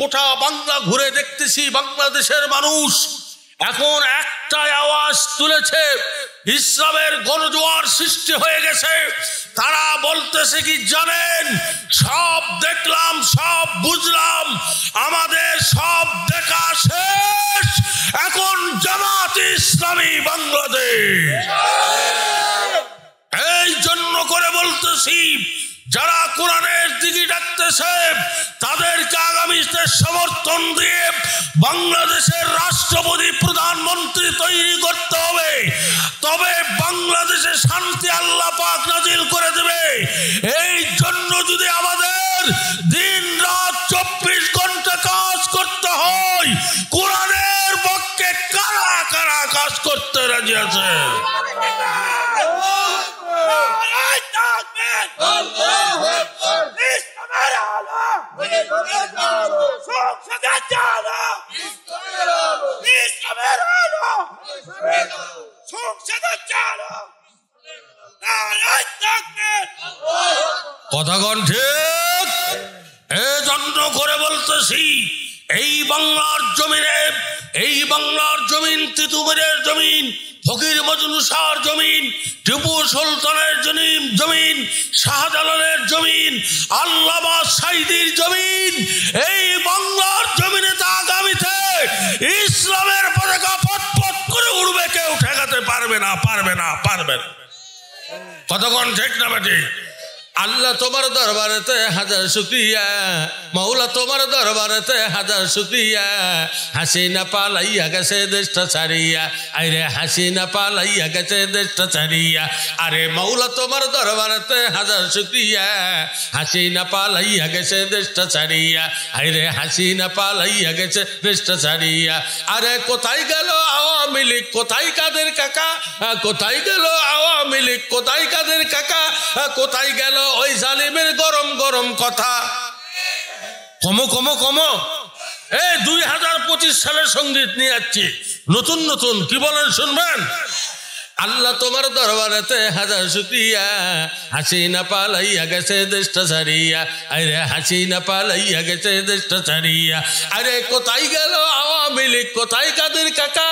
গোটা বাংলা ঘুরে দেখতেছি বাংলাদেশের মানুষ এখন একটাই আওয়াজ তুলেছে, ইসলামের গণজোয়ার সৃষ্টি হয়ে গেছে। তারা বলতেছে কি জানেন, সব দেখলাম, সব বুঝলাম, আমাদের সব দেখা শেষ, এখন জামাত ইসলামী বাংলাদেশ। এই জন্য করে বলতেছি, যারা কোরআনের দিকে ডাকতেছে তাদেরকে আগামীতে সমর্থন দিয়ে বাংলাদেশের রাষ্ট্রপতি প্রধানমন্ত্রী তৈরি করতে হবে, তবে বাংলাদেশে শান্তি আল্লাহ পাক নাজিল করে দেবে। এই জন্য যদি আমাদের দিন রাত 24 ঘন্টা কাজ করতে হয়, কোরআনের পক্ষে কারা কারা কাজ করতে রাজি আছে? কথা কোন ঠিক? এজন্য করে বলতেছি, এই বাংলার জমিনে, এই বাংলার জমিন তিতুমিরের জমিন, ফকির মজনু শাহর জমিন, টিপু সুলতানের জমিন, শাহজালালের জমিন, আল্লামা সাঈদীর জমিন, এই বাংলার জমিনে তা আগামীতে ইসলামের পতাকা পটপট করে উড়বে, কেউ ঠেকাতে পারবে না, পারবে না, পারবে না। কতক্ষণ ঠিক না বেটি? আল্লাহ তোমার দরবারেতে হাজার শুকরিয়া, মাওলা তোমার দরবারেতে হাজার শুকরিয়া। হাসিনা পালাইয়া গেছে দেশটা ছাড়িয়া, আরে হাসিনা পালাইয়া গেছে দেশটা ছাড়িয়া। আরে মাওলা তোমার দরবারেতে হাজার শুকরিয়া, হাসিনা পালাইয়া গেছে দেশটা ছাড়িয়া, আরে হাসিনা পালাইয়া গেছে দেশটা ছাড়িয়া। আরে কোথায় গেল আওয়ামী লীগ, কোথায় কাদের কাকা, কোথায় গেল আওয়ামী লীগ, কোথায় কাদের কাকা, কোথায় গেল ওই জালিমের গরম গরম কথা? কমো কমো কমো। এই 2025 সালের সঙ্গীত নিয়ে যাচ্ছি, নতুন নতুন, কি বলেন শুনবেন? আল্লাহ তোমার দরবারেতে হাজার শুকরিয়া, হাসিনা পালাইয়া গেছে দেশটা ছাড়িয়া, আরে হাসিনা পালাইয়া গেছে দেশটা ছাড়িয়া। আরে কোথায় গেল আওয়ামী লীগ, কোথায় কাদের কাকা,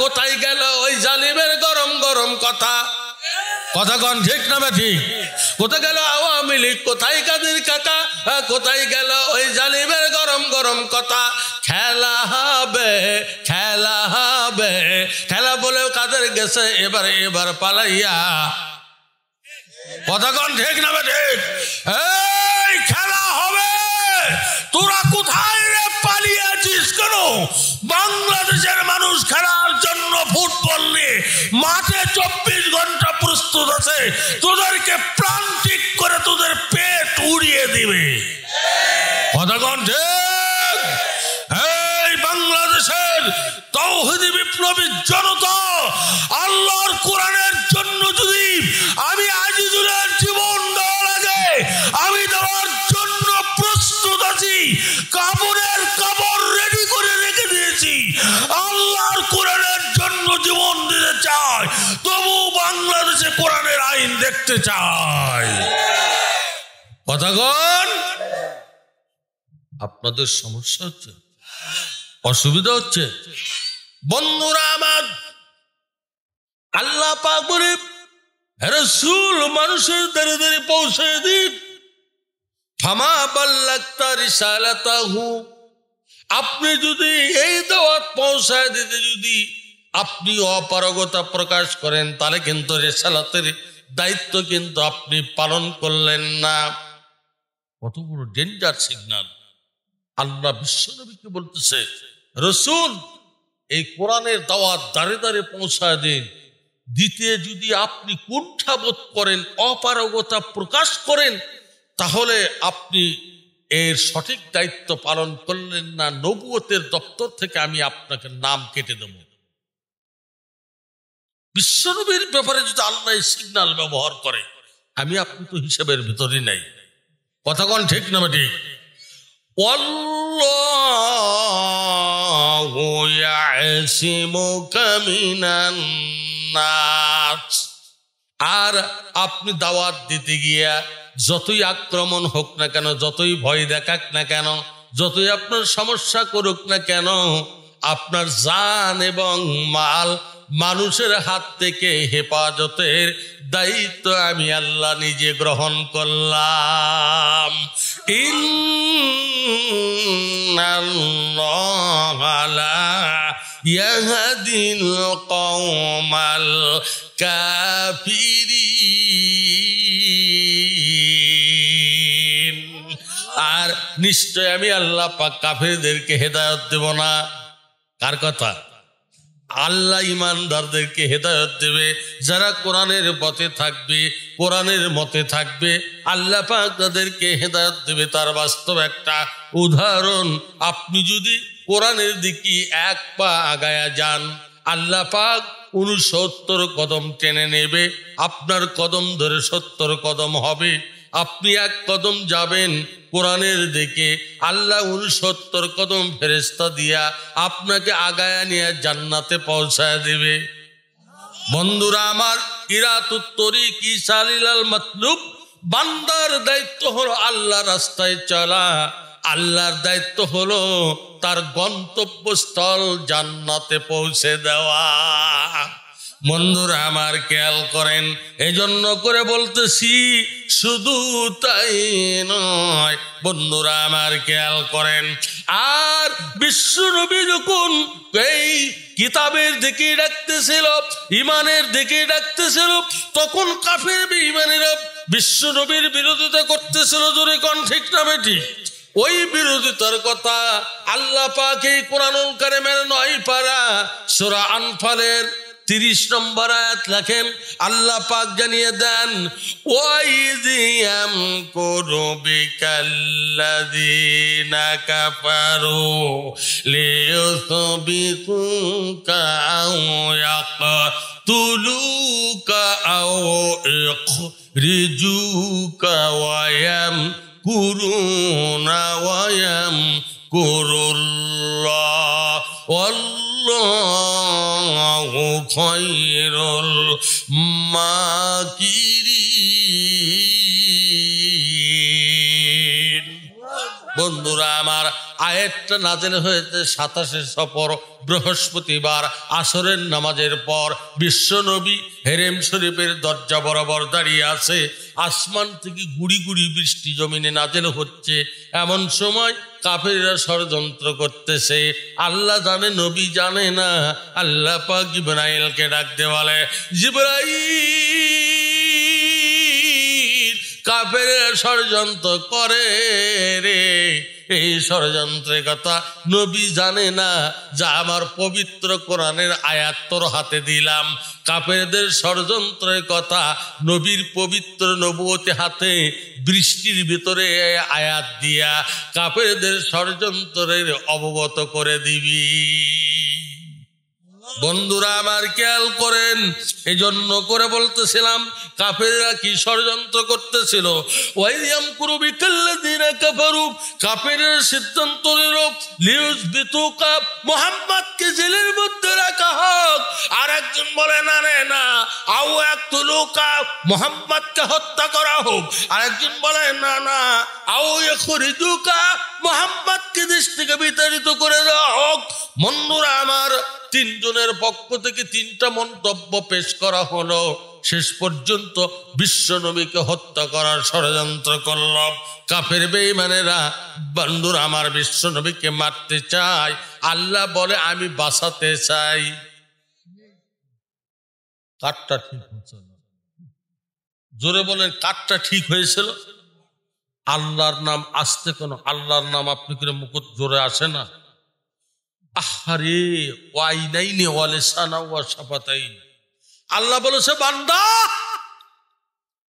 কোথায় গেল ওই জালিমের গরম গরম কথা? কথা কন ঠিক না ঠিক? কোথায় গেল আওয়ামী লীগ, কোথায় কাদের কাকা, কোথায় গেল ওই জালিমের গরম গরম কথা? খেলা হবে, খেলা হবে, খেলা বলেও কাদের গেছে এবার এবার পালাইয়া। কথা কন ঠিক না ঠিক? এই খেলা হবে, তোরা কোথায় রে পালিয়েছিস কেন? বাংলাদেশের মানুষ খেলার জন্য ফুটবল নিয়ে মাঠে 24 ঘন্টা প্রস্তুত আছে, তোদেরকে প্রান্তিক করে তোদের পেট উড়িয়ে দিবে। কথা কন ঠিক? এই বাংলাদেশের তাওহীদি বিপ্লবী জনতা, আল্লাহর কোরআনের জন্য যদি আমি আজিজুলের জীবন দেওয়া লাগে, আমি দেওয়ার জন্য প্রস্তুত আছি, কাপড়ের কাপড় রেডি করে রেখে দিয়েছি। আল্লাহর কোরআনের জন্য জীবন দিতে চাই, তবু বাংলাদেশে কোরআনের আইন দেখতে চাই। কথাগণ, আপনাদের সমস্যা হচ্ছে, অসুবিধা হচ্ছে? বন্ধুরা আমার, আল্লাহ পাক বলে রাসূল মানুষের দ্বারে দ্বারে পৌঁছে দিন, ফামা বাল্লাগতা রিসালাতাহু। আপনি যদি এই দাওয়াত পৌঁছায় দিতে যদি আপনি অপারগতা প্রকাশ করেন, তাহলে কিন্তু রিসালাতের দায়িত্ব কিন্তু আপনি পালন করলেন না। কত বড় ডেঞ্জার সিগন্যাল! আল্লাহ বিশ্বনবীকে বলতেছে, রাসূল এই কোরআনের দাওয়াত দ্বারে দ্বারে পৌঁছায় দিন, দিতে যদি আপনি কুণ্ঠাবোধ করেন, অপারগতা প্রকাশ করেন, তাহলে আপনি এর সঠিক দায়িত্ব পালন করলেন না, নবুয়তের দপ্তর থেকে আমি আপনাকে নাম কেটে দেব। বিশ্বনবীর ব্যাপারে যদি আল্লাহ সিগন্যাল ব্যবহার করে, আমি আপনি তো হিসাবের ভিতরে নাই। কথা কোন ঠিক না ঠিক? আল্লাহু ইয়াসিমুকা মিনান নাস। আর আপনি দাওয়াত দিতে গিয়া যতই আক্রমণ হোক না কেন, যতই ভয় দেখাক না কেন, যতই আপনার সমস্যা করুক না কেন, আপনার জান এবং মাল মানুষের হাত থেকে হেফাজতের দায়িত্ব আমি আল্লাহ নিজে গ্রহণ করলাম। ইন্নাল্লাহা লা ইয়াহদিল কওমাল কাফিরিন। আর নিশ্চয় আমি আল্লাহ পাক কাফেরদেরকে হেদায়েত দেব না। কার কথা? আল্লাহ ইমানদারদেরকে হেদায়েত দেবে, যারা কোরআনের পথে থাকবে, কোরআনের মতে থাকবে, আল্লাহ পাক তাদেরকে হেদায়েত দেবে। তার বাস্তব একটা উদাহরণ, আপনি যদি কোরআনের দিকে এক পা আগায়া যান, আল্লাহ পাক 69 কদম টেনে নেবে, আপনার কদম ধরে 70 কদম হবে। আপনি এক কদম যাবেন কোরআনের দিকে, আল্লাহ 69 কদম ফেরেশতা দিয়া আপনাকে আগায়া নিয়ে জান্নাতে পৌঁছায় দেবে। বন্ধুরা আমার, কিরাতুত তরিক ইসালিলাল মাতলুব, বান্দার দায়িত্ব হলো আল্লাহ রাস্তায় চলা, আল্লাহর দায়িত্ব হলো তার গন্তব্যস্থল জান্নাতে পৌঁছে দেওয়া। বন্ধুরা আমার খেয়াল করেন, এজন্য করে বলতেছি, শুধু তাই নয়, বন্ধুরা আমার খেয়াল করেন। আর বিশ্বনবী যখন এই কিতাবের দিকে ডাকতেছিল, ইমানের দিকে ডাকতেছিল, তখন কাফের বেঈমানেরা বিশ্বনবীর বিরোধিতা করতেছিল। জোরে কোন ঠিক না বেঠিক? ওই বিরোধিতার কথা আল্লাহ পাক এই কোরআনুল কারীমের 9 পারা সূরা আনফালের 30 নম্বর আয়াত লেখেন, আল্লাহ পাক জানিয়ে দেন, ওয়াইযিয়াম কুরবিকাল্লাযীনা কাফারু লিয়ুসবিতুকা আও ইয়াকতুলুকা আও ইখরিজুকা ওয়ায়াম কুরুনা ওয়ায়াম কুরুল্লাহ ওয়াল্লাহু খায়রুল মাকিরিন। বন্ধুরা আমার, আয়াতটা নাযিল হয়েছে 27শে সফর বৃহস্পতিবার আসরের নামাজের পর। বিশ্বনবী হেরেম শরীফের দরজা বরাবর দাঁড়িয়ে আছে, আসমান থেকে গুড়ি গুড়ি বৃষ্টি জমিনে নাযিল হচ্ছে। এমন সময় কাফেররা ষড়যন্ত্র করতেছে, আল্লাহ জানে, নবী জানে না। আল্লাহ পাক জিবরাইলকে ডাক দিয়ে বলে, জিবরাইল, কাফেররা ষড়যন্ত্র করে রে। এই ষড়যন্ত্রের কথা নবী জানে না, যা আমার পবিত্র কোরআনের আয়াত তোর হাতে দিলাম। কাফেরদের ষড়যন্ত্রের কথা নবীর পবিত্র নবুয়তে হাতে বৃষ্টির ভিতরে আয়াত দিয়া কাফেরদের ষড়যন্ত্রের অবগত করে দিবি। বন্ধুরা আমার খেয়াল করেন, এই জন্য করে বলতেছিলাম কাফেররা কি ষড়যন্ত্র করতেছিল। ওয়াইয়াম কুরবিকাল্লাযীনা কাফারু, কাফেরের সিদ্ধান্ত নিল লিউযবিতুকা, মুহাম্মদকে জেলের মধ্যে রাখা হোক। আর একজন বলে না রে না, আও ইয়াকতুলুকা, মুহাম্মদকে হত্যা করা হোক। আর একজন বলে না না, আও ইখরিজুকা, মুহাম্মদকে দেশ থেকে বিতাড়িত করে দেওয়া হোক। বন্ধুরা আমার, 3 জনের পক্ষ থেকে 3টা মন্তব্য পেশ করা হলো। শেষ পর্যন্ত বিশ্বনবীকে হত্যা করার ষড়যন্ত্র করল কাফের বেঈমানেরা। বন্ধুরা আমার, বিশ্বনবীকে মারতে চায়, আল্লাহ বলে আমি বাঁচাতে চাই। কারটা ঠিক হয়েছিল? জোরে বলেন, কারটা ঠিক হয়েছিল? আল্লাহর নাম আসতে কেন? আল্লাহর নাম আপনি করে মুখ জোরে আসে না? আহারে, ওয়াইনাইনি ওয়া লিসানা ওয়া শাফাতাইন। আল্লাহ বলেছে, বান্দা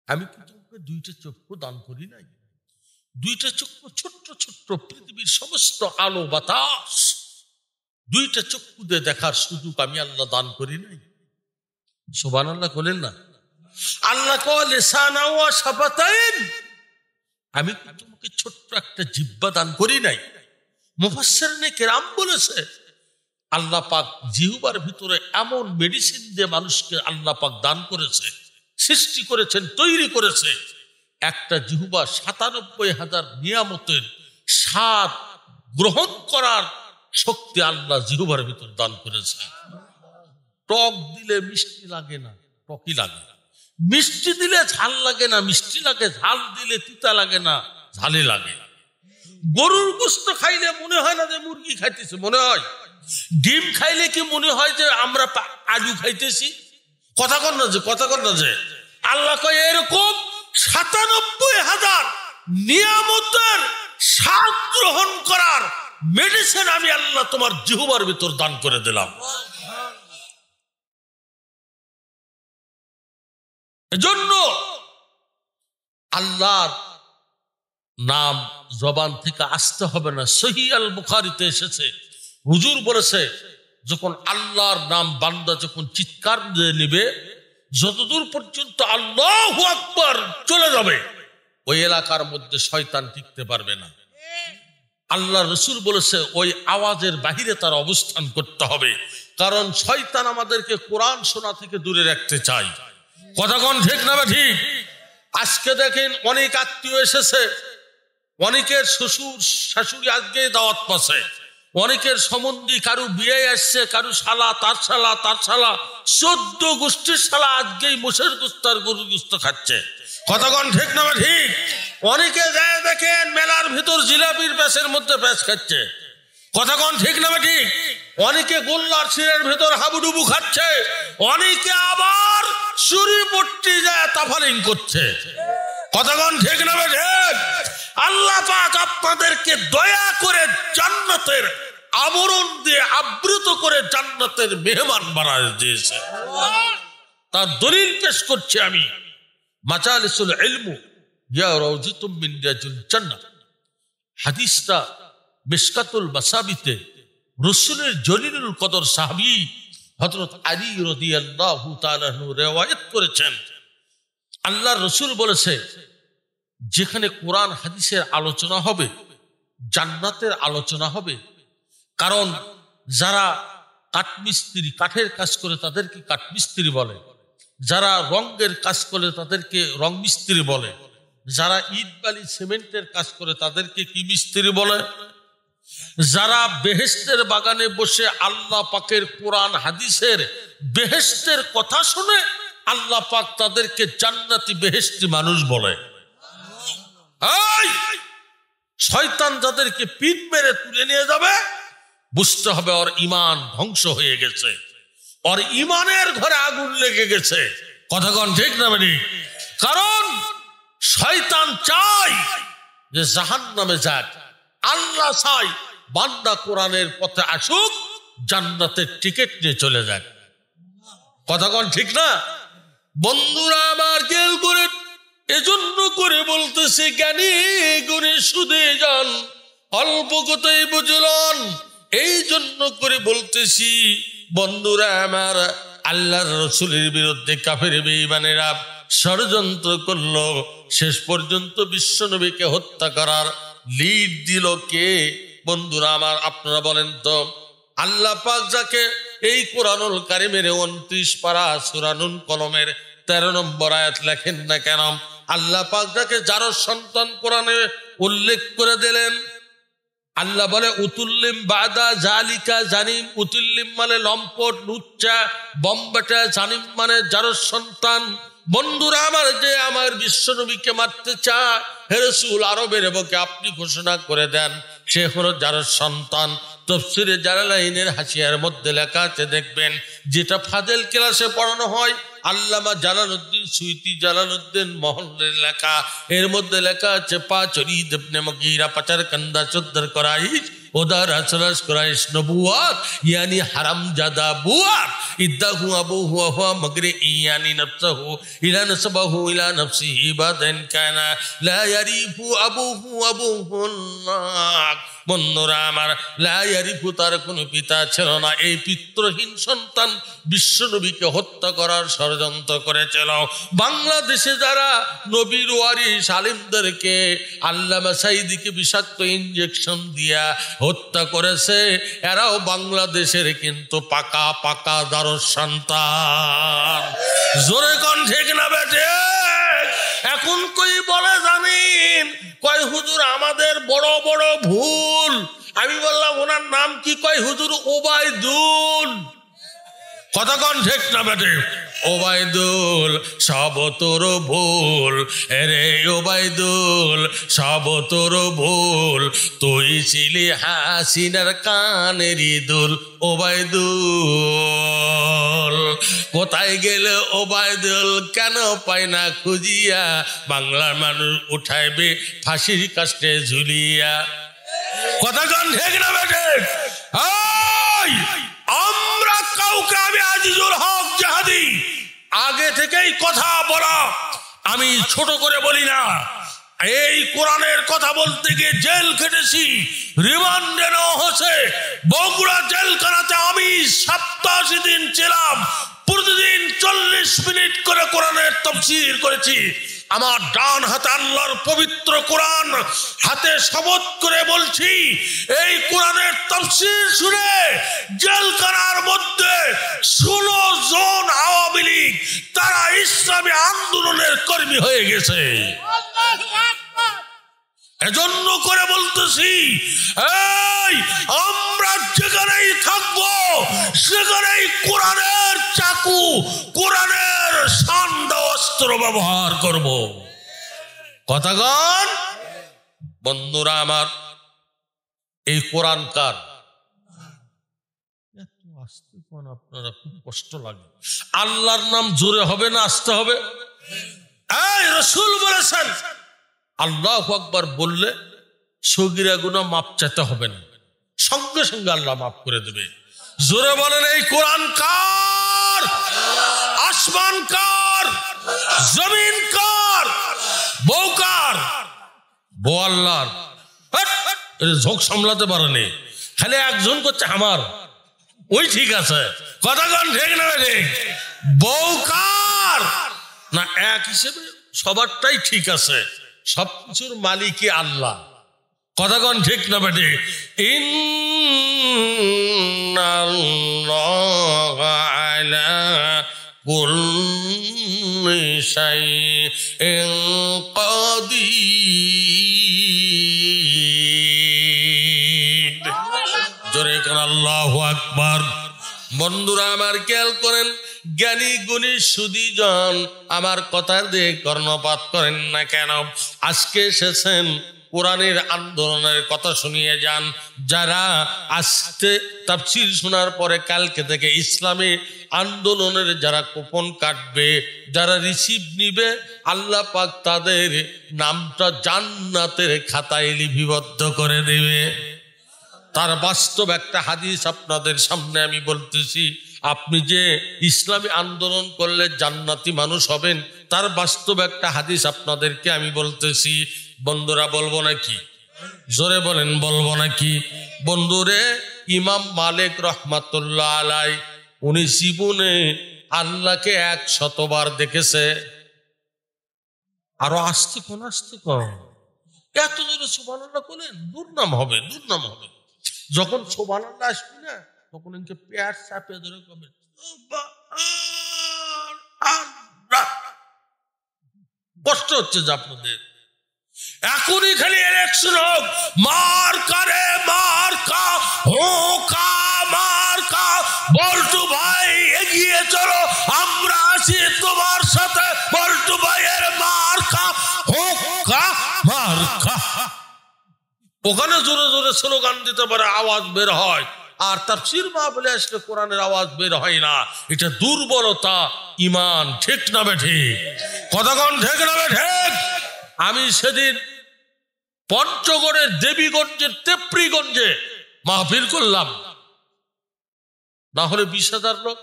আমি কি তোমাকে 2টা চক্ষু দান করি নাই? 2টা চক্ষু, ছোট্ট ছোট্ট পৃথিবীর সমস্ত আলো বাতাস 2টা চক্ষু দিয়ে দেখার সুযোগ আমি আল্লাহ দান করি নাই? সুবহানাল্লাহ বলেন না? আল্লাহ কয় লিসানা ওয়া শাফাতাইন, আমি কি তোমাকে ছোট্ট একটা জিহ্বা দান করি নাই? মুফাসসিরিনে কেরাম বলেছে, আল্লাহ পাক জিহ্বার ভিতরে এমন মেডিসিন দিয়ে মানুষকে আল্লাহ পাক দান করেছে, সৃষ্টি করেছেন, তৈরি করেছে। একটা জিহ্বা ৯৭,০০০ নিয়ামতের স্বাদ গ্রহণ করার শক্তি আল্লাহ জিহ্বার ভিতর দান করেছে। টক দিলে মিষ্টি লাগে না, টকই লাগে। মিষ্টি দিলে ঝাল লাগে না, মিষ্টি লাগে। ঝাল দিলে তিতা লাগে না, ঝালই লাগে। গরুর গোশত খাইলে মনে হয় না যে মুরগি খাইতেছে, মনে হয়। ডিম খাইলে কি মনে হয় যে আমরা আলু খাইতেছি? কথা কর না যে আল্লাহ কয় এরকম ৯৭,০০০ নিয়ামতের স্বাদ গ্রহণ করার মেডিসিন আমি আল্লাহ তোমার জিহ্বার ভিতর দান করে দিলাম। এজন্য আল্লাহর নাম জবান থেকে আসতে হবে না। সহিহ আল বুখারীতে এসেছে, হুজুর বলেছে যখন আল্লাহর নাম বান্দা যখন চিৎকার দিয়ে নিবে, যতদূর পর্যন্ত আল্লাহু আকবার চলে যাবে ওই এলাকার মধ্যে শয়তান টিকতে পারবে না। আল্লাহ রসুল বলেছে ওই আওয়াজের বাহিরে তার অবস্থান করতে হবে, কারণ শয়তান আমাদেরকে কোরআন শোনা থেকে দূরে রাখতে চায়। কথা কোন ঠিক না ঠিক? আজকে দেখেন অনেক আত্মীয় এসেছে, অনেকের শ্বশুর শাশুড়ি আজকে দাওয়াত পাচ্ছে, অনেকের সম্বন্ধী কারু বিয়ে আসছে, কারু শালা তার শালা তার শালা 14 গোষ্ঠীর শালা আজকেই মোষের গোস্ত আর গরুর গোস্ত খাচ্ছে। কথা কোন ঠিক না ঠিক? অনেকে যায় দেখেন মেলার ভিতর জিলাপির প্যাঁচের মধ্যে প্যাঁচ খাচ্ছে। কথা কোন ঠিক না ঠিক? অনেকে গোল্লার শিরের ভেতর হাবুডুবু খাচ্ছে, অনেকে আবার চুরিপট্টি যায় তাফালিং করছে। কথা কোন ঠিক না ঠিক? আল্লাহ পাক আপনাদেরকে দয়া করে জান্নাতের আবরণ দিয়ে আবৃত করে জান্নাতের মেহমান বানায় দিয়েছে। তার দলিল পেশ করছি আমি। মাজালিসুল ইলমু ইয়া রাউযাতুম মিন রিয়াজিল জান্নাহ, হাদিসটা মিশকাতুল মাসাবিতে রাসূলের জলিলুল কদর সাহাবী হযরত আলী রাদিয়াল্লাহু তাআলা আনহু riwayat করেছেন, আল্লাহর রাসূল বলেছে যেখানে কোরআন হাদিসের আলোচনা হবে জান্নাতের আলোচনা হবে। কারণ যারা কাঠমিস্ত্রি, কাঠের কাজ করে তাদেরকে কাঠমিস্ত্রি বলে, যারা রঙের কাজ করে তাদেরকে রং মিস্ত্রি বলে, যারা ইট বালি সিমেন্টের কাজ করে তাদেরকে কি মিস্ত্রি বলে, যারা বেহেশতের বাগানে বসে আল্লাহ পাকের কোরআন হাদিসের বেহেশতের কথা শুনে আল্লাহ পাক তাদেরকে জান্নাতি বেহেশতি মানুষ বলে। শয়তান যাদেরকে পিঠ মেরে তুলে নিয়ে যাবে বুঝতে হবে ওর ঈমান ধ্বংস হয়ে গেছে, ওর ঈমানের ঘরে আগুন লেগে গেছে। কথা কোন ঠিক না মানে? কারণ শয়তান চায় যে জাহান্নামে যাক, আল্লাহ চায় বান্দা কোরআনের পথে আসুক, জান্নাতের টিকিট নিয়ে চলে যাক। কথা কোন ঠিক না? বন্ধুরা আমার খেয়াল করে, এজন্য করে বলতেছে জ্ঞানী গুণে সুদে যান, অল্প কথাই বুঝলন। এই জন্য করে বলতেছি বন্ধুরা আমার, আল্লাহর রাসূলের বিরুদ্ধে কাফের বেঈমানেরা ষড়যন্ত্র করলো, শেষ পর্যন্ত বিশ্বনবীকে হত্যা করার লিড দিল কে? বন্ধুরা আমার আপনারা বলেন তো, আল্লাহ পাক যাকে এই কোরআনুল কারীমের 29 পারা সূরা নূন কলমের 13 নম্বর আয়াত লেখেন না কেন, আল্লাহ পাক যাকে যার সন্তান কোরআনে উল্লেখ করে দিলেন, আল্লাহ বলে উতুল্লিম বাদা জালিকা জানিম। উতুল্লিম মানে লম্পট, লুচ্চা, বম্বাটা, জানিম মানে যার সন্তান। বন্ধুরা আমার, যে আমার বিশ্বনবীকে মারতে চায়, হে রাসূল আরবের বুকে আপনি ঘোষণা করে দেন সে হলো যার সন্তান। তাফসীরে জালালাইনের হাসিয়ার মধ্যে লেখা আছে, দেখবেন যেটা ফাজেল ক্লাসে পড়ানো হয়, আল্লামা জালালউদ্দিন সুয়ুতী জালালউদ্দিন মহল্লের লেখা, এর মধ্যে লেখা আছে পাচরিদ ইবনে মুগীরা পাচার কান্দা চোদ্দর করাইশ ওদার আসরাস করাইশ নবুয়াত ইয়ানি হারামজাদা বুয়াত ইদ্দাহু আবুহু ওয়া মগরে ইয়ানি নফসহু ইলা নসবাহু ইলা নফসিহি বাদান কানা লা ইয়ারিফু আবুহু আবুহুল্লাহ। বন্ধুরা আমার, লা ইয়ারিফু তার কোনো পিতা ছিল না, এই পিতৃহীন সন্তান বিশ্বনবীকে হত্যা করার ষড়যন্ত্র করেছিল। বাংলাদেশে যারা নবীর ওয়ারিস আলেমদেরকে আল্লামা সাঈদীকে বিষাক্ত ইনজেকশন দিয়া হত্যা করেছে, এরাও বাংলাদেশের কিন্তু পাকা পাকা দারুস সন্তান। জোরে কোন ঠিক না বেটে? এখন কই বলে জানেন, কয় হুজুর আমাদের বড় বড় ভুল। আমি নাম কি? কয় হুজুর ওবায়দুল। কতক্ষণ ঠিক না বেটে? ওবায়দুল সব তোর ভুল, এরে ওবায়দুল সব তোর ভুল, তুই ছিলি হাসিনার কানেরই দুল। ওবায়দুল কোথায় গেল ওবায়দুল, কেন পাই না খুঁজিয়া, বাংলার মানুষ উঠাইবে ফাঁসির কাষ্টে ঝুলিয়া। কতক্ষণ ঠিক না বেটে? আমরা কাউকে, আমি আজিজুল হক জাহাদি আগে থেকেই কথা বলা, আমি ছোট করে বলি না। এই কোরআনের কথা বলতে গিয়ে জেল খেটেছি, রিমান্ডে নেওয়া হয়েছে। বগুড়া জেলখানাতে আমি 87 দিন ছিলাম, প্রতিদিন 40 মিনিট করে কোরআনের তাফসীর করেছি। আমার ডান হাতে আল্লাহর পবিত্র কোরআন, হাতে শপথ করে বলছি, এই কোরআনের তাফসীর শুনে জেলখানার মধ্যে 16 জন আওয়ামী লীগ তারা ইসলামী আন্দোলনের কর্মী হয়ে গেছে। এজন্য করে বলতেছি, এই আমরা যেখানেই থাকবো সেখানেই কোরআনের চাকু, কোরআনের শানদার অস্ত্র ব্যবহার করব। কথাগণ বন্ধুরা আমার, এই কোরআন কার? এত আস্তে কোন আপনারা খুব কষ্ট লাগে। আল্লাহর নাম জোরে হবে না আস্তে হবে? এই রাসূল বলেছেন, আল্লাহু আকবার বললে সগীরা গুনাহ মাপ চাইতে হবে না, সঙ্গে সঙ্গে আল্লাহ মাফ করে দেবে। জোরে বলেন, এই কোরআন কার? আসমান কার? জমিন কার? বউ কার? বউ আল্লাহর। ঝোঁক সামলাতে পারেনি, খালি একজন করছে আমার, ওই ঠিক আছে। কথাগণ ঠিক না ঠিক? বউ কার? না এক হিসেবে সবারটাই ঠিক আছে, সবকিছুর মালিকই আল্লাহ। কথাগণ ঠিক না বেটে? ইন্নাল্লাহা আলা কুল্লি শাইইন কাদির। জোরে কোন আল্লাহু আকবার। বন্ধুরা আমার খেয়াল করেন, জ্ঞানী গুণী সুধীজন আমার কথার দিয়ে কর্ণপাত করেন না কেন? আজকে এসেছেন কোরআনের আন্দোলনের কথা শুনিয়ে যান। যারা আজকে তাফসীর শোনার পরে কালকে থেকে ইসলামী আন্দোলনের যারা কুপন কাটবে, যারা রিসিভ নিবে, আল্লাহ পাক তাদের নামটা জান্নাতের খাতায় লিপিবদ্ধ করে দেবে। তার বাস্তব একটা হাদিস আপনাদের সামনে আমি বলতেছি। আপনি যে ইসলামী আন্দোলন করলে জান্নাতি মানুষ হবেন, তার বাস্তব একটা হাদিস আপনাদেরকে আমি বলতেছি। বন্ধুরা বলবো নাকি? জোরে বলেন, বলবো নাকি? বন্ধুরে, ইমাম মালিক রহমাতুল্লাহ আলাই, উনি জীবনে আল্লাহকে 100 বার দেখেছে। আরো আসতে কোন আসতে কম, এত জোরে সুবহানাল্লাহ বলেন, দুর্নাম হবে, দুর্নাম হবে। যখন সুবহানাল্লাহ আসবে না, তখন ইনকে পেট চাপে ধরে কবে কষ্ট হচ্ছে যে আপনাদের। এখনই খালি ইলেকশন হোক, মার কারে মার কা, হোকা মার কা, বল্টু ভাই এগিয়ে চলো, আমরা আছি তোমার সাথে, বল্টু ভাইয়ের মার কা, হোকা মার কা। ওখানে জোরে জোরে স্লোগান দিতে পারে, আওয়াজ বের হয়। আর তাফসীর মাহফিলে আসলে কোরআনের আওয়াজ বের হয় না, এটা দুর্বলতা ঈমান। ঠিক না বেঠি? কতক্ষণ ঠিক না বেঠি? আমি সেদিন পঞ্চগড়ের দেবীগঞ্জের তেপ্রিগঞ্জে মাহফিল করলাম, না হলে 20,000 লোক।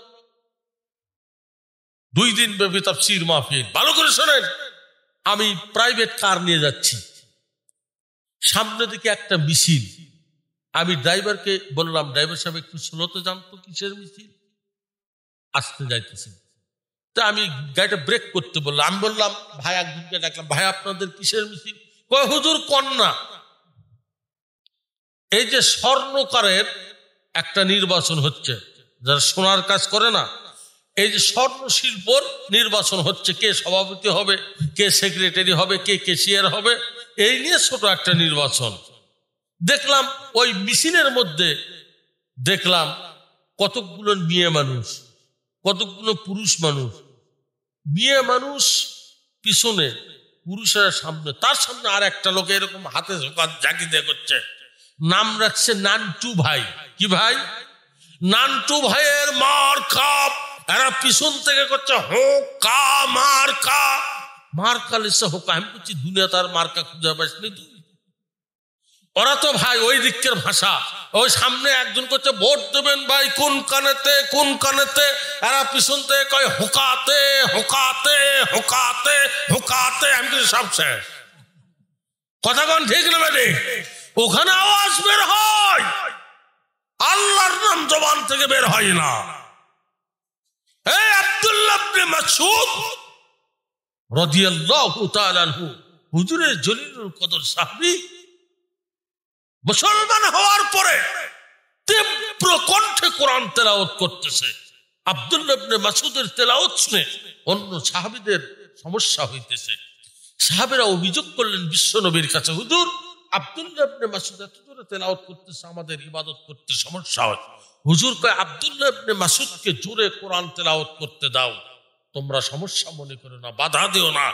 2 দিন ব্যাপী তাফসীর মাহফিল। ভালো করে শোনেন, আমি প্রাইভেট কার নিয়ে যাচ্ছি, সামনে দিকে একটা মিছিল। আমি ড্রাইভারকে বললাম, ড্রাইভার সাহেব একটু স্লোতে জানতো, কিসের মিছিল? আসতে যাইতেছে। তা আমি গাড়িটা ব্রেক করতে বললাম। আমি বললাম, ভাই একজনকে ডাকলাম, ভাই আপনাদের কিসের মিছিল? কয় হুজুর কন্যা, এই যে স্বর্ণকারের একটা নির্বাচন হচ্ছে, যারা সোনার কাজ করে না, এই যে স্বর্ণ শিল্পর নির্বাচন হচ্ছে, কে সভাপতি হবে, কে সেক্রেটারি হবে, কে ক্যাশিয়ার হবে, এই নিয়ে ছোট একটা নির্বাচন। দেখলাম ওই মিছিলের মধ্যে দেখলাম কতকগুলো মেয়ে মানুষ, কতকগুলো পুরুষ মানুষ, মেয়ে মানুষ পিছনে, পুরুষের সামনে, তার সামনে আর একটা লোক এরকম হাতে ঝাঁকি দিয়ে করছে। নাম রাখছে নান্টু ভাই। কি ভাই? নান্টু ভাইয়ের মার খাপ। এরা পিছন থেকে করছে হোকা মার্কা, মার্কা লিখছে হোকা। আমি বলছি দুনিয়া তার মার্কা খুঁজে পাইনি তুই? ওরা তো ভাই ওই দিকের ভাষা। ওই সামনে একজন করছে ভোট দেবেন ভাই কোন কানেতে কোন কানেতে, এরা পিছন থেকে কয় হোকাতে হোকাতে হোকাতে হোকাতে। আমি কিছু সব শেষ। কথা কোন ঠিক না বেটি? ওখানে আওয়াজ বের হয়, আল্লাহর নাম জবান থেকে বের হয় না। এই আব্দুল্লাহ ইবনে মাসউদ রাদিয়াল্লাহু তাআলা আনহু, হুজুরের জলিলুল কদর সাহাবী, মুসলমান হওয়ার পরে তীব্র কণ্ঠে কোরআন তেলাওয়াত করতেছে। আব্দুল্লাহ ইবনে মাসউদের তেলাওয়াত শুনে অন্য সাহাবীদের সমস্যা হইতেছে। সাহাবীরা অভিযোগ করলেন বিশ্ব নবীর কাছে, হুজুর আব্দুল্লাহ ইবনে মাসউদ এত জোরে তেলাওয়াত করতেছে, আমাদের ইবাদত করতে সমস্যা হয়। হুজুর কয় আব্দুল্লাহ ইবনে মাসউদকে জোরে কোরআন তেলাওয়াত করতে দাও, তোমরা সমস্যা মনে করো না, বাধা দিও না।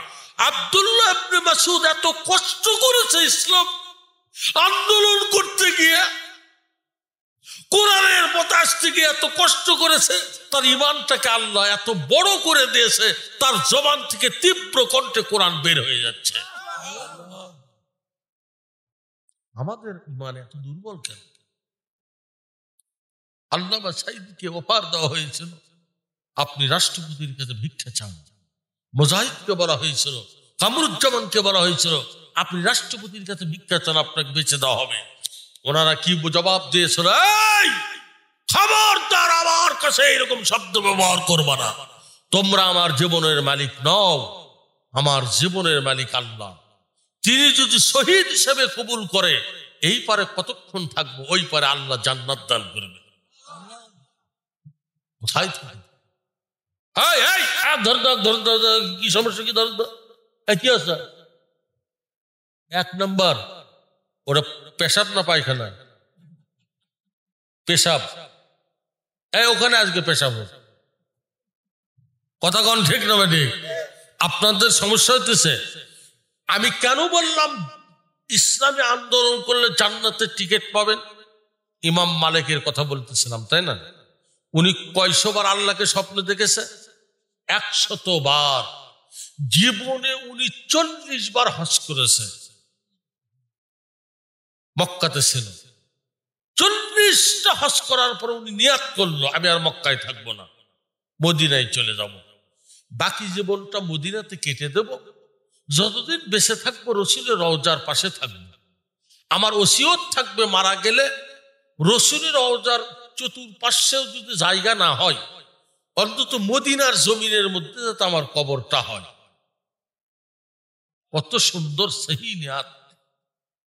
আব্দুল্লাহ ইবনে মাসউদ এত কষ্ট করেছে ইসলাম আন্দোলন করতে গিয়ে, কোরআনের পথে আসতে গিয়ে এত কষ্ট করেছে, তার ঈমানটাকে আল্লাহ এত বড় করে দিয়েছে, তার জবান থেকে তীব্র কণ্ঠে কোরআন বের হয়ে যাচ্ছে। আমাদের ঈমান এত দুর্বল কেন? আল্লামা সাঈদীকে অফার দেওয়া হয়েছিল, আপনি রাষ্ট্রপতির কাছে ভিক্ষা চান। মুজাহিদকে বলা হয়েছিল, কামরুজ্জামানকে বলা হয়েছিল, আপনি রাষ্ট্রপতির কাছে ভিক্ষা চান, আপনাকে বেঁচে দেওয়া হবে। ওনারা কি জবাব দিয়েছিল? এই খবরদার, আমার কাছে এরকম শব্দ ব্যবহার করবা না, তোমরা আমার জীবনের মালিক নও, আমার জীবনের মালিক আল্লাহ। তিনি যদি শহীদ হিসেবে কবুল করে, এই পারে কতক্ষণ থাকবো, ওই পারে আল্লাহ জান্নাত দান করবে। কোথায় থাকবে? কি সমস্যা? কি ধর কি আছে? এক নম্বর ওরা পেশাব না পায়খানা? পেশাব। ওখানে আজকে পেশাব। কথা কোন ঠিক না ঠিক? আপনাদের সমস্যা হইতেছে। আমি কেন বললাম ইসলামী আন্দোলন করলে জান্নাতের টিকিট পাবেন? ইমাম মালিকের কথা বলতেছিলাম, তাই না? উনি কয়শবার আল্লাহকে স্বপ্নে দেখেছে? 100 বার। জীবনে উনি 40 বার হজ করেছে। মক্কাতে ছিল, 40টা হজ করার পর উনি নিয়াত করলো আমি আর মক্কায় থাকবো না, মদিনায় চলে যাব। বাকি জীবনটা মদিনাতে কেটে দেব, যতদিন বেঁচে থাকবো রসুলের রওজার পাশে থাকবো। আমার ওসিয়ত থাকবে মারা গেলে রসুলের রওজার চতুর্পাশেও যদি জায়গা না হয়, অন্তত মদিনার জমিনের মধ্যে যাতে আমার কবরটা হয়। কত সুন্দর সহি নিয়াত।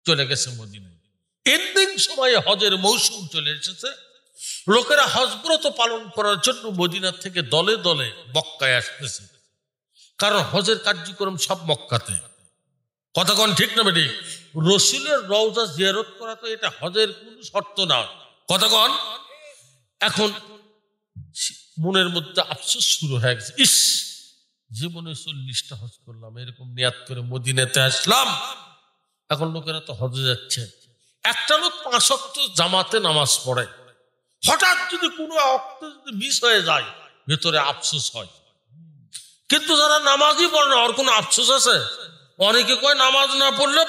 চলে গেছে মদিনায়। এন্ডিং সময়ে হজের মৌসুম চলে এসেছে, লোকেরা হজব্রত পালন করার জন্য মদিনা থেকে দলে দলে মক্কায় আসতেছে, কারণ হজের কার্যক্রম সব মক্কাতে। কতক্ষণ ঠিক না বেটি? রসুলের রওজা জিয়ারত করা তো এটা হজের কোন শর্ত না। কতক্ষণ? এখন মনের মধ্যে আফসোস শুরু হয়ে গেছে, ইস জীবনে 40টা হজ করলাম, এরকম নিয়াত করে মদিনাতে আসলাম, এখন লোকেরা তো হজে যাচ্ছে। একটা লোক 5 ওয়াক্ত জামাতে নামাজ পড়ে, হঠাৎ যদি কোনো ওয়াক্ত যদি মিস হয়ে যায়, ভেতরে আফসোস হয়। কিন্তু যারা নামাজই পড়ে না, ওর কোনো আফসোস আছে? অনেকে কয় নামাজ না পড়লে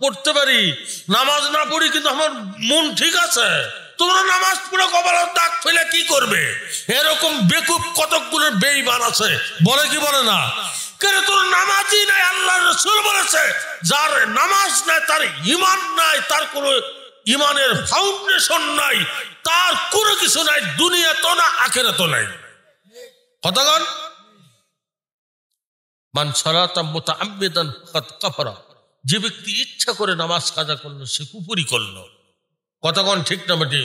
পড়তে পারি, নামাজ না পড়ি কিন্তু আমার মন ঠিক আছে। তোমরা নামাজ পড়ে কপালের দাগ ফেলে কি করবে? এরকম বেকুব কতকগুলো বেঈমান আছে, বলে কি বলে না? কেন তোর নামাজই নাই? আল্লাহ রাসূল বলেছে যার নামাজ নাই, তার ঈমান নাই, তার কোনো ঈমানের ফাউন্ডেশন নাই, তার কোনো কিছু নাই, দুনিয়া তো না আখিরাত তো নাই। কতক্ষণ? মান সালাতা মুতাআম্মিদান ফাকাদ কাফারা, যে ব্যক্তি ইচ্ছা করে নামাজ কাজা করলো সে কুফরি করলো। কতক্ষণ ঠিক না বেটি?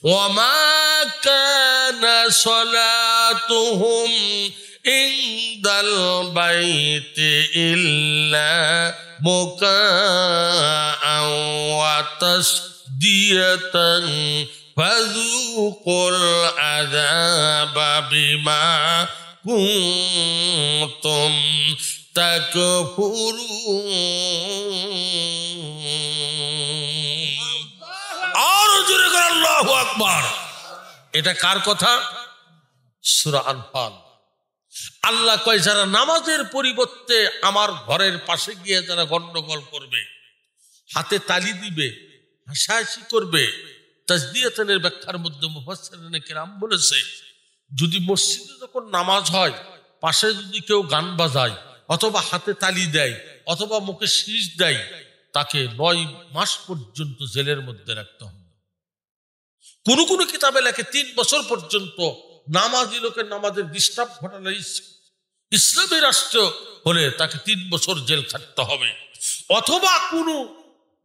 ওয়া মা কানা সালাতুহুম ইনদাল বাইতি ইল্লা মুকাআন ওয়া তাসদিয়াতান ফাযুকুল আযাবা বিমা কুনতুম তাকফুরুন। আর জোরে করে আল্লাহু আকবার। এটা কার কথা? সূরা আনফাল। আল্লাহ কয়, যারা নামাজের পরিবর্তে আমার ঘরের পাশে গিয়ে যারা গন্ডগোল করবে, হাতে তালি দিবে, হাসাহাসি করবে, তাসদিয়াতের ব্যাখ্যার মধ্যে মুফাসসিরিনে কেরাম বলেছে, যদি মসজিদে যখন নামাজ হয় পাশে যদি কেউ গান বাজায় অথবা হাতে তালি দেয় অথবা মুখে শীষ দেয়, তাকে 9 মাস পর্যন্ত জেলের মধ্যে রাখতে হবে। কোন কোন কিতাবে লেখে 3 বছর পর্যন্ত নামাজি লোকের নামাজের ডিস্টার্ব ঘটালে ইসলামী রাষ্ট্র হলে তাকে 3 বছর জেল খাটতে হবে। অথবা কোনো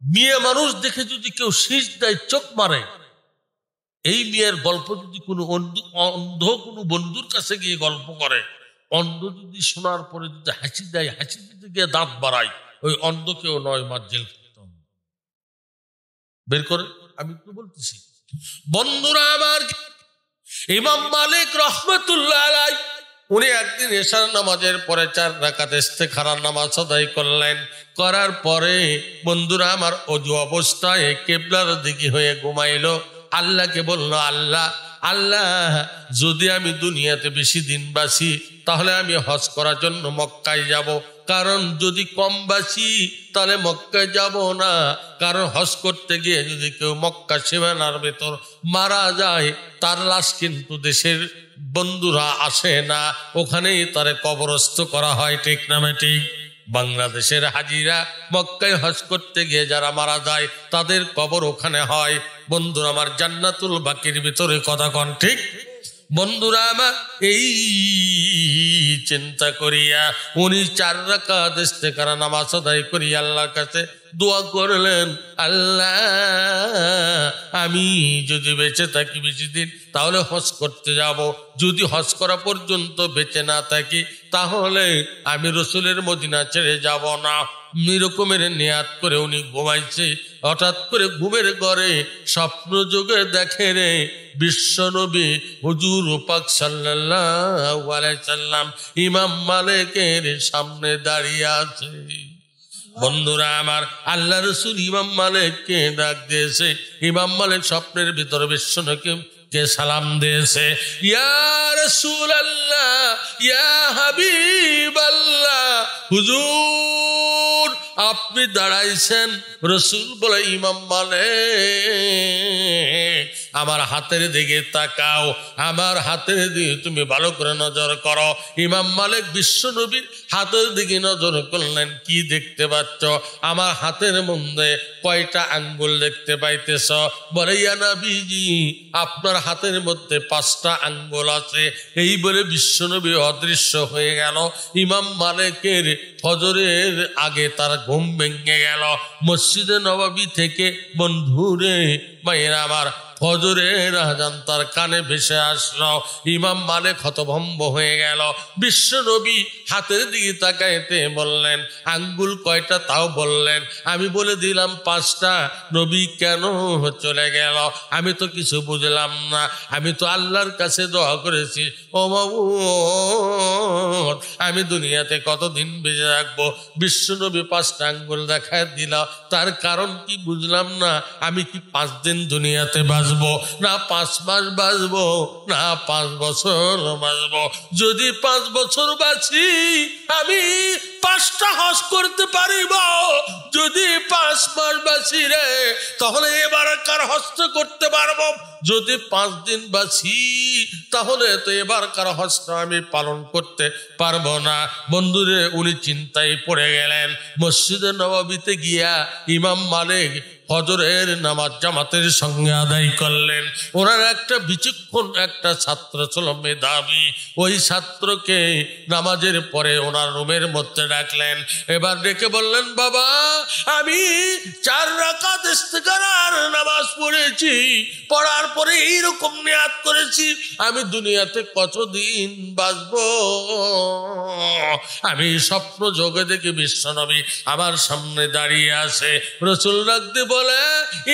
মেয়ে মানুষ দেখে যদি কেউ শীষ দেয়, চোখ মারে, এই মেয়ের গল্প যদি কোনো অন্ধ কোনো বন্ধুর কাছে গিয়ে গল্প করে, অন্ধ যদি শোনার পরে যদি হাসি দেয়, হাসি দিতে গিয়ে দাঁত বাড়ায়, ওই অন্ধকেও 9 মাস জেল খাটতে হবে। বের করে আমি তো বলতেছি বন্ধুরা আমার, ইমাম মালিক রাহমাতুল্লাহ আলাইহি উনি একদিন এশার নামাজের পরে 4 রাকাত ইস্তেখারার নামাজ আদায় করলেন। করার পরে বন্ধুরা আমার ওযু অবস্থায় কিবলার দিকে হয়ে ঘুমাইলো। আল্লাহকে বলল, আল্লাহ আল্লাহ, যদি আমি দুনিয়াতে বেশি দিন বাঁচি তাহলে আমি হজ করার জন্য মক্কায় যাব, কারণ যদি কম বাঁচি তাহলে মক্কায় যাব না। কারণ হজ করতে গিয়ে যদি কেউ মক্কা সীমানার ভেতর মারা যায়, তার লাশ কিন্তু দেশের বন্ধুরা আসে না, ওখানেই তারে কবরস্থ করা হয়। ঠিক না ঠিক? বাংলাদেশের হাজিরা মক্কায় হজ করতে গিয়ে যারা মারা যায় তাদের কবর ওখানে হয়। বন্ধুরা আমার, জান্নাতুল বাকির ভিতরে কথা কন ঠিক? বন্ধুরা আমার, এই চিন্তা করিয়া উনি 4 রাকাত ইস্তেখারা নামাজ আদায় করি আল্লাহর কাছে দোয়া করলেন, আল্লাহ আমি যদি বেঁচে থাকি বেশি দিন তাহলে হজ করতে যাব, যদি হজ করা পর্যন্ত বেঁচে না থাকি তাহলে আমি রসুলের মদিনা ছেড়ে যাব না। এরকমের নিয়াত করে উনি ঘুমাইছে। হঠাৎ করে ঘুমের ঘরে স্বপ্ন যোগে দেখে রে বিশ্বনবী হুজুর পাক সাল্লাল্লাহু আলাইহি সাল্লাম ইমাম মালিকের সামনে দাঁড়িয়ে আছে। বন্ধুরা আমার, আল্লাহ রসুল ইমাম মালিককে ডাক দিয়েছে। ইমাম মালিক স্বপ্নের ভিতরে বিশ্বনবীকে সালাম দিয়েছে, ইয়া রাসূলুল্লাহ, ইয়া হাবিবাল্লাহ, হুজুর আপনি দাঁড়াইছেন। রসুল বলে, ইমাম মালিক আমার হাতের দিকে তাকাও, আমার হাতের দিকে তুমি ভালো করে নজর করো। ইমাম মালিক বিশ্বনবীর হাতের দিকে নজর করলেন। কি দেখতে পাচ্ছ? আমার হাতের মধ্যে কয়টা আঙ্গুল দেখতে পাইতেছ? বলে, ইয়া নবীজি আপনার হাতের মধ্যে 5টা আঙ্গুল আছে। এই বলে বিশ্বনবী অদৃশ্য হয়ে গেল। ইমাম মালিকের ফজরের আগে তার ঘুম ভেঙে গেল। মসজিদে নববী থেকে বন্ধুরে মায়েরা আমার ফজরের আযান তার কানে ভেসে আসলো। ইমাম মালিক হতভম্ব হয়ে গেল। বিশ্বনবী হাতের দিকে তাকাইতে বললেন, আঙ্গুল কয়টা তাও বললেন। আমি বলে দিলাম 5টা। নবী কেন চলে গেল? আমি তো কিছু বুঝলাম না। আমি তো আল্লাহর কাছে দোয়া করেছি, ও মাবুদ আমি দুনিয়াতে কতদিন বেঁচে রাখবো? বিশ্বনবী 5টা আঙ্গুল দেখায় দিল। তার কারণ কি বুঝলাম না। আমি কি 5 দিন দুনিয়াতে বাঁচবো, না 5 মাস বাঁচবো, না 5 বছর বাঁচবো? যদি 5 বছর বাঁচি আমি 5টা হজ করতে পারিব। যদি 5 মাস বাঁচি রে তাহলে এবারকার হজটা করতে পারবো। যদি 5 দিন বাঁচি তাহলে তো এবারকার হজটা আমি পালন করতে পারবো না। বন্ধুরে উনি চিন্তায় পড়ে গেলেন। মসজিদে নববীতে গিয়া ইমাম মালিক ফজরের নামাজ জামাতের সঙ্গে আদায় করলেন। ওনার একটা বিচক্ষণ একটা ছাত্র ছিল মেধাবী। ওই ছাত্রকে নামাজের পরে ওনার রুমের মধ্যে ডাকলেন। এবার ডেকে বললেন, বাবা আমি 4 রাকাত ইস্তেখারার নামাজ পড়েছি, পড়ার পরে এইরকম নিয়াত করেছি আমি দুনিয়াতে কতদিন বাঁচবো। আমি স্বপ্ন যোগে দেখি বিশ্বনবী আমার সামনে দাঁড়িয়ে আছে। রাসূল ডাকতে বলে,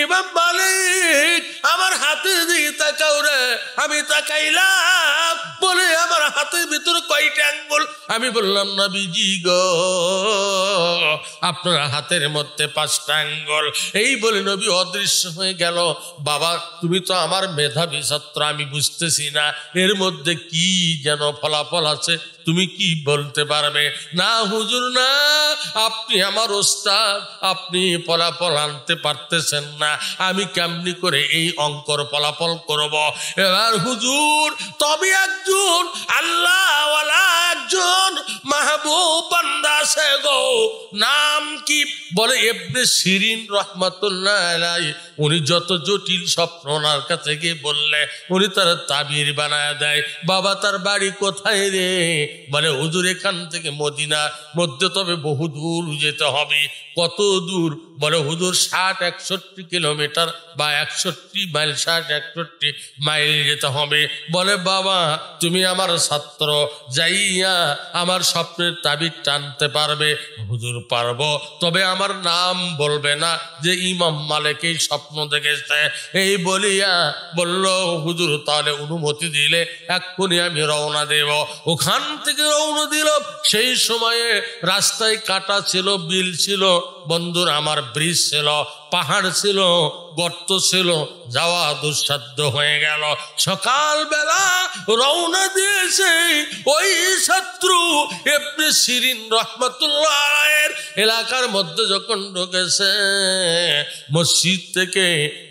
ইমাম মালিক আমার হাত হাতের দিকে তাকাও রে। আমি তাকাইলাম, বলে আমার হাতের ভিতরে কয়টা আঙ্গুল? আমি বললাম নবীজি গো, আপনার হাতের মধ্যে 5টা আঙ্গুল। এই বলে নবী অদৃশ্য হয়ে গেল। বাবা তুমি তো আমার মেধাবী ছাত্র, আমি বুঝতেছি না এর মধ্যে কি যেন ফলাফল আছে, তুমি কি বলতে পারবে? না হুজুর না, আপনি আমার ওস্তাদ, আপনি ফলাফল আনতে পারতেছেন না, আমি কেমনি করে এই অঙ্কর ফলাফল করব? এবার হুজুর তবে একজন আল্লাহওয়ালা একজন মাহবুব বান্দা আছে গো, নাম কি? বলে ইবনে সিরিন রাহমাতুল্লাহ আলাইহি। উনি যত জটিল স্বপ্ন ওনার কাছে গিয়ে বললে উনি তার তাবির বানায় দেয়। বাবা তার বাড়ি কোথায় রে? বলে হুজুর এখান থেকে মদিনার মধ্যে তবে বহু দূর যেতে হবে। কত দূর? বলে হুজুর 60-61 কিলোমিটার বা 61 মাইল, 60-61 মাইল যেতে হবে। বলে বাবা তুমি আমার ছাত্র, যাইয়া আমার স্বপ্নের তাবির টানতে পারবে? হুজুর পারবো, তবে আমার নাম বলবে না যে ইমাম মালিক এই স্বপ্ন দেখেছে। এই বলিয়া বলল হুজুর তাহলে অনুমতি দিলে এক্ষুনি আমি রওনা দেব। ওখান থেকে রওনা দিল। সেই সময়ে রাস্তায় কাটা ছিল, বিল ছিল, বন্ধুর আমার ব্রিজ ছিল, পাহাড় ছিল, গর্ত ছিল, যাওয়া দুঃসাধ্য হয়ে গেল। সকালবেলা রওনা দিয়েছে ওই শত্রু ইবনে সিরিন রাহমাতুল্লাহ আলাইহির এলাকার মধ্যে যখন ঢুকেছে, মসজিদ থেকে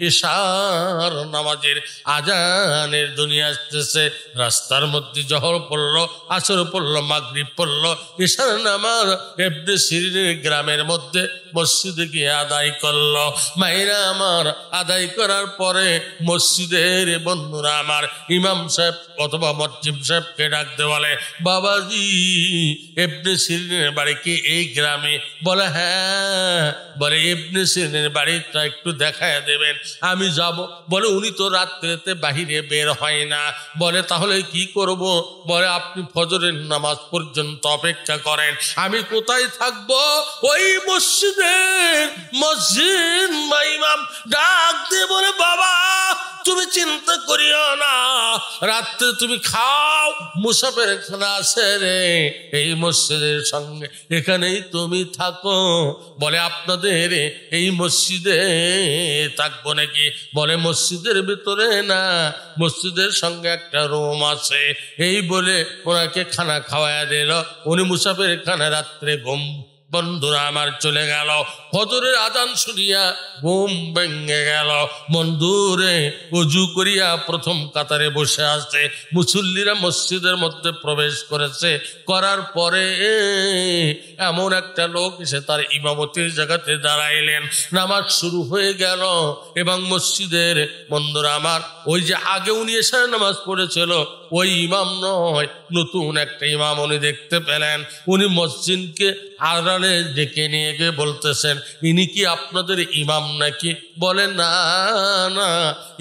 ইশার নামাজের আজানের ধ্বনি আসতেছে। রাস্তার মধ্যে জহর পড়লো, আসর পড়লো, মাগরিব পড়লো, ইশার নামাজ ইবনে সিরিনের গ্রামের মধ্যে মসজিদে গিয়ে আদায় করলো। মায়েরা আমার আদায় করার পরে মসজিদের বন্ধুরা আমার ইমাম সাহেব অথবা মসজিদ সাহেবকে ডাকতে বলে, বাবাজি ইবনে সিরিনের বাড়ি কি এই গ্রামে? বলে হ্যাঁ। বলে ইবনে সিরিনের বাড়িটা একটু দেখায় দেবেন, আমি যাব। বলে উনি তো রাত্রেতে বাহিরে বের হয় না। বলে তাহলে কি করব? বলে আপনি ফজরের নামাজ পর্যন্ত অপেক্ষা করেন। আমি কোথায় থাকবো? ওই মসজিদ বা ইমাম ডাক দিয়ে বলে, বাবা তুমি চিন্তা করিও না, রাত্রে তুমি খাও, মুসাফের খানা আছে রে এই মসজিদের সঙ্গে, এখানেই তুমি থাকো। বলে আপনাদের এই মসজিদে থাকবো নাকি? বলে মসজিদের ভিতরে না, মসজিদের সঙ্গে একটা রুম আছে। এই বলে ওনাকে খানা খাওয়াইয়া দিল। উনি মুসাফের খানা রাত্রে ঘুম। বন্ধুরা আমার চলে গেল। ফজরের আজান শুনিয়া ঘুম ভেঙে গেল। বন্ধুরে ওযু করিয়া প্রথম কাতারে বসে আছে। মুসল্লিরা মসজিদের মধ্যে প্রবেশ করেছে। করার পরে এমন একটা লোক এসে তার ইমামতির জায়গাতে দাঁড়াইলেন। নামাজ শুরু হয়ে গেল এবং মসজিদের বন্ধুরা আমার ওই যে আগে উনি এসে নামাজ পড়েছিল ওই ইমাম নয়, নতুন একটা ইমাম উনি দেখতে পেলেন। উনি মসজিদকে আড়ালে ডেকে নিয়ে গিয়ে বলতেছেন, ইনি কি আপনাদের ইমাম নাকি? বলে না না,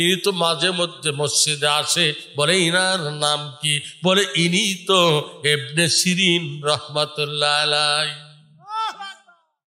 ইনি তো মাঝে মধ্যে মসজিদে আসে। বলে ইনার নাম কি? বলে ইনি তো ইবনে সিরিন রাহমাতুল্লাহ আলাইহি।